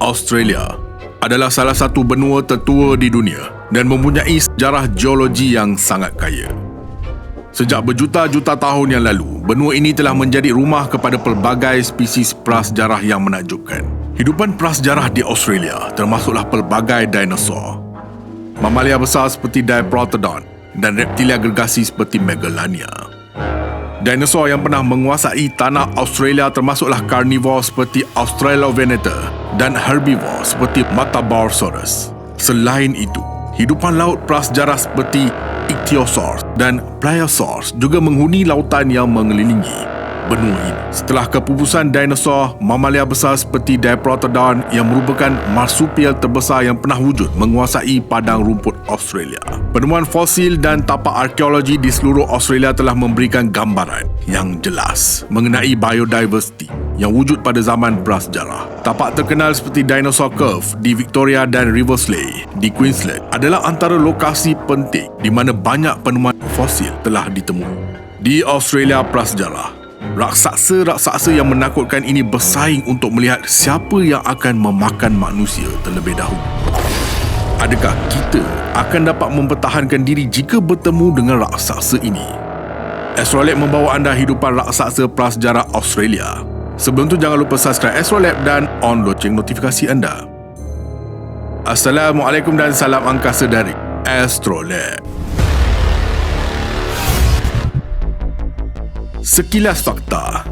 Australia adalah salah satu benua tertua di dunia dan mempunyai sejarah geologi yang sangat kaya. Sejak berjuta-juta tahun yang lalu, benua ini telah menjadi rumah kepada pelbagai spesies prasejarah yang menakjubkan. Hidupan prasejarah di Australia termasuklah pelbagai dinosaur, mamalia besar seperti Diprotodon dan reptilia gergasi seperti Megalania. Dinosaur yang pernah menguasai tanah Australia termasuklah carnivore seperti Australovenator dan herbivore seperti Metabosaurus. Selain itu, hidupan laut prasejarah seperti Ichthyosaurus dan Pliosaurus juga menghuni lautan yang mengelilingi benua ini. Setelah kepupusan dinosaur, mamalia besar seperti Diprotodon yang merupakan marsupial terbesar yang pernah wujud menguasai padang rumput Australia. Penemuan fosil dan tapak arkeologi di seluruh Australia telah memberikan gambaran yang jelas mengenai biodiversity yang wujud pada zaman prasejarah. Tapak terkenal seperti Dinosaur Cove di Victoria dan Riversley di Queensland adalah antara lokasi penting di mana banyak penemuan fosil telah ditemui. Di Australia prasejarah, raksasa-raksasa yang menakutkan ini bersaing untuk melihat siapa yang akan memakan manusia terlebih dahulu. Adakah kita akan dapat mempertahankan diri jika bertemu dengan raksasa ini? Astrolab membawa anda hidupan raksasa prasejarah Australia. Sebelum tu jangan lupa subscribe Astrolab dan on loceng notifikasi anda. Assalamualaikum dan salam angkasa dari Astrolab. Sekilas fakta,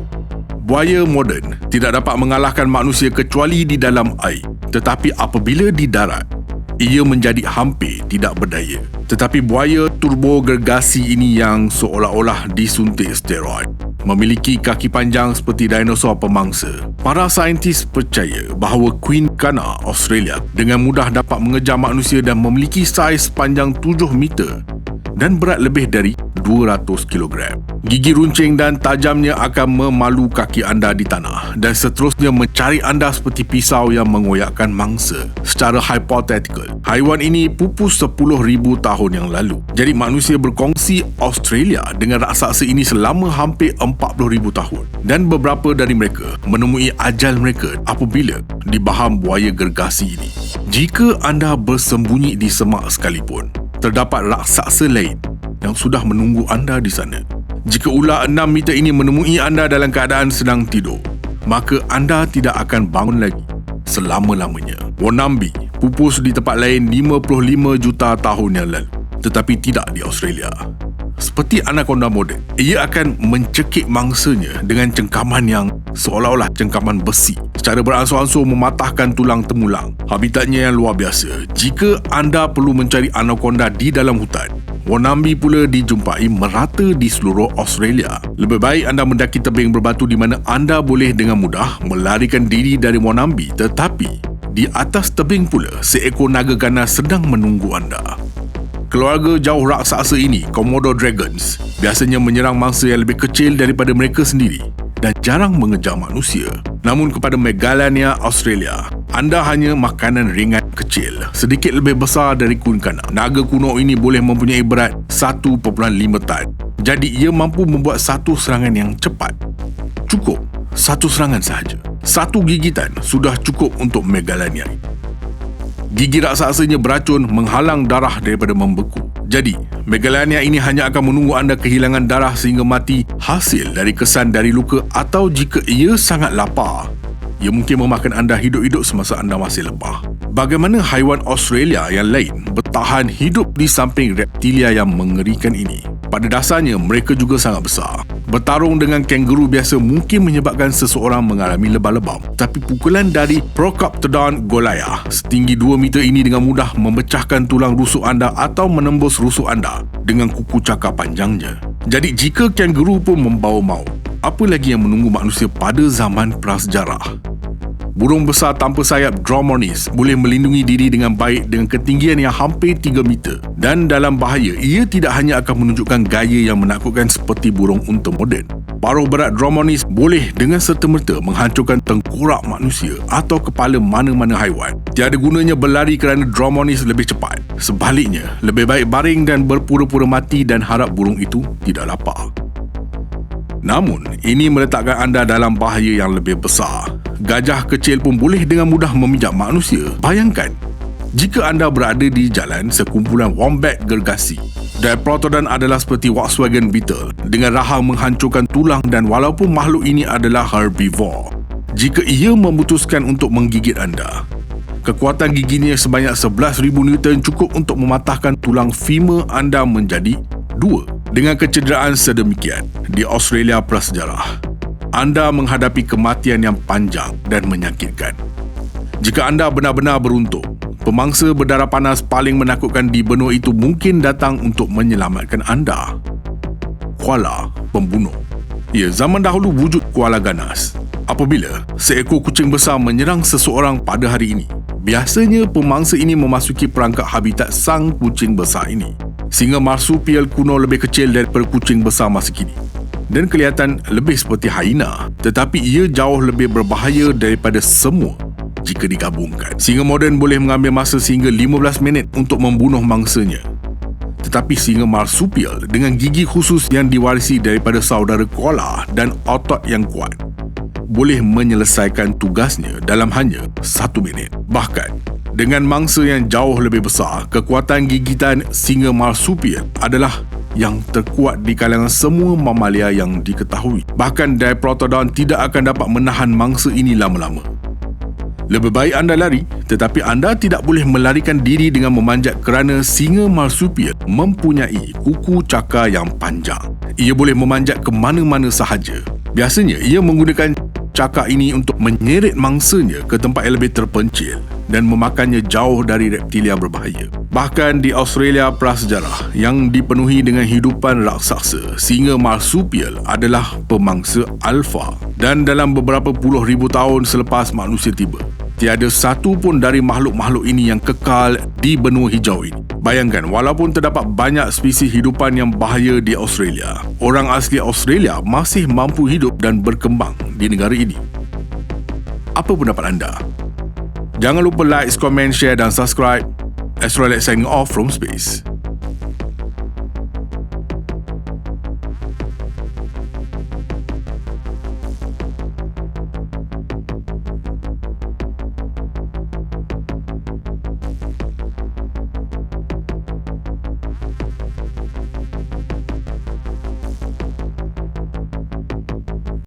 buaya moden tidak dapat mengalahkan manusia kecuali di dalam air. Tetapi apabila di darat, ia menjadi hampir tidak berdaya. Tetapi buaya turbo gergasi ini yang seolah-olah disuntik steroid memiliki kaki panjang seperti dinosaur pemangsa. Para saintis percaya bahawa Queen Kana Australia dengan mudah dapat mengejar manusia dan memiliki saiz panjang 7 meter dan berat lebih dari 200 kg. Gigi runcing dan tajamnya akan memalu kaki anda di tanah dan seterusnya mencari anda seperti pisau yang mengoyakkan mangsa. Secara hipotetikal, haiwan ini pupus 10,000 tahun yang lalu. Jadi manusia berkongsi Australia dengan raksasa ini selama hampir 40,000 tahun. Dan beberapa dari mereka menemui ajal mereka apabila dibaham buaya gergasi ini. Jika anda bersembunyi di semak sekalipun, terdapat raksasa lain yang sudah menunggu anda di sana. Jika ular 6 meter ini menemui anda dalam keadaan sedang tidur, maka anda tidak akan bangun lagi selama-lamanya. Wonambi pupus di tempat lain 55 juta tahun yang lalu, tetapi tidak di Australia. Seperti anaconda moden, ia akan mencekik mangsanya dengan cengkaman yang seolah-olah cengkaman besi, secara beransur-ansur mematahkan tulang temulang. Habitatnya yang luar biasa. Jika anda perlu mencari anaconda di dalam hutan, Wonambi pula dijumpai merata di seluruh Australia. Lebih baik anda mendaki tebing berbatu di mana anda boleh dengan mudah melarikan diri dari Wonambi, tetapi di atas tebing pula seekor naga ganas sedang menunggu anda. Keluarga jauh raksasa ini, Komodo dragons, biasanya menyerang mangsa yang lebih kecil daripada mereka sendiri dan jarang mengejar manusia. Namun kepada Megalania Australia, anda hanya makanan ringan kecil, sedikit lebih besar dari Queen Kana. Naga kuno ini boleh mempunyai berat 1.5 tan. Jadi ia mampu membuat satu serangan yang cepat. Cukup satu serangan sahaja. Satu gigitan sudah cukup untuk Megalania. Gigi raksasanya beracun menghalang darah daripada membeku. Jadi, Megalania ini hanya akan menunggu anda kehilangan darah sehingga mati hasil dari kesan dari luka, atau jika ia sangat lapar, ia mungkin memakan anda hidup-hidup semasa anda masih lebah. Bagaimana haiwan Australia yang lain bertahan hidup di samping reptilia yang mengerikan ini? Pada dasarnya, mereka juga sangat besar. Bertarung dengan kanguru biasa mungkin menyebabkan seseorang mengalami lebam-lebam. Tapi pukulan dari Procoptodon goliath setinggi 2 meter ini dengan mudah memecahkan tulang rusuk anda atau menembus rusuk anda dengan kuku cakar panjangnya. Jadi jika kanguru pun membawa maut, apa lagi yang menunggu manusia pada zaman prasejarah? Burung besar tanpa sayap Dromornis boleh melindungi diri dengan baik dengan ketinggian yang hampir 3 meter. Dan dalam bahaya, ia tidak hanya akan menunjukkan gaya yang menakutkan seperti burung unta moden. Paruh berat Dromornis boleh dengan serta-merta menghancurkan tengkorak manusia atau kepala mana-mana haiwan. Tiada gunanya berlari kerana Dromornis lebih cepat. Sebaliknya, lebih baik baring dan berpura-pura mati dan harap burung itu tidak lapar. Namun, ini meletakkan anda dalam bahaya yang lebih besar. gajah kecil pun boleh dengan mudah memijak manusia. Bayangkan, jika anda berada di jalan sekumpulan wombat gergasi. Diprotodon adalah seperti Volkswagen Beetle dengan rahang menghancurkan tulang, dan walaupun makhluk ini adalah herbivore, jika ia memutuskan untuk menggigit anda, kekuatan giginya sebanyak 11,000 Newton cukup untuk mematahkan tulang femur anda menjadi 2. Dengan kecederaan sedemikian, di Australia prasejarah, anda menghadapi kematian yang panjang dan menyakitkan. Jika anda benar-benar beruntung, pemangsa berdarah panas paling menakutkan di benua itu mungkin datang untuk menyelamatkan anda. Koala pembunuh. Ya, zaman dahulu wujud koala ganas. Apabila seekor kucing besar menyerang seseorang pada hari ini, biasanya pemangsa ini memasuki perangkap habitat sang kucing besar ini. Singa marsupial kuno lebih kecil daripada kucing besar masa kini dan kelihatan lebih seperti hyena, tetapi ia jauh lebih berbahaya daripada semua. Jika digabungkan, singa moden boleh mengambil masa sehingga 15 minit untuk membunuh mangsanya. Tetapi singa marsupial dengan gigi khusus yang diwarisi daripada saudara koala dan otot yang kuat boleh menyelesaikan tugasnya dalam hanya 1 minit. Bahkan, dengan mangsa yang jauh lebih besar, kekuatan gigitan singa marsupial adalah yang terkuat di kalangan semua mamalia yang diketahui. Bahkan Diprotodon tidak akan dapat menahan mangsa ini lama-lama. Lebih baik anda lari, tetapi anda tidak boleh melarikan diri dengan memanjat kerana singa marsupial mempunyai kuku cakar yang panjang. Ia boleh memanjat ke mana-mana sahaja. Biasanya, ia menggunakan cakar ini untuk menyeret mangsanya ke tempat yang lebih terpencil dan memakannya jauh dari reptilia berbahaya. Bahkan di Australia prasejarah yang dipenuhi dengan hidupan raksasa, singa marsupial adalah pemangsa alfa. Dan dalam beberapa puluh ribu tahun selepas manusia tiba, tiada satu pun dari makhluk-makhluk ini yang kekal di benua hijau ini. Bayangkan, walaupun terdapat banyak spesies hidupan yang bahaya di Australia, orang asli Australia masih mampu hidup dan berkembang di negara ini. Apa pendapat anda? Jangan lupa like, komen, share dan subscribe. Astrolab signing off from space.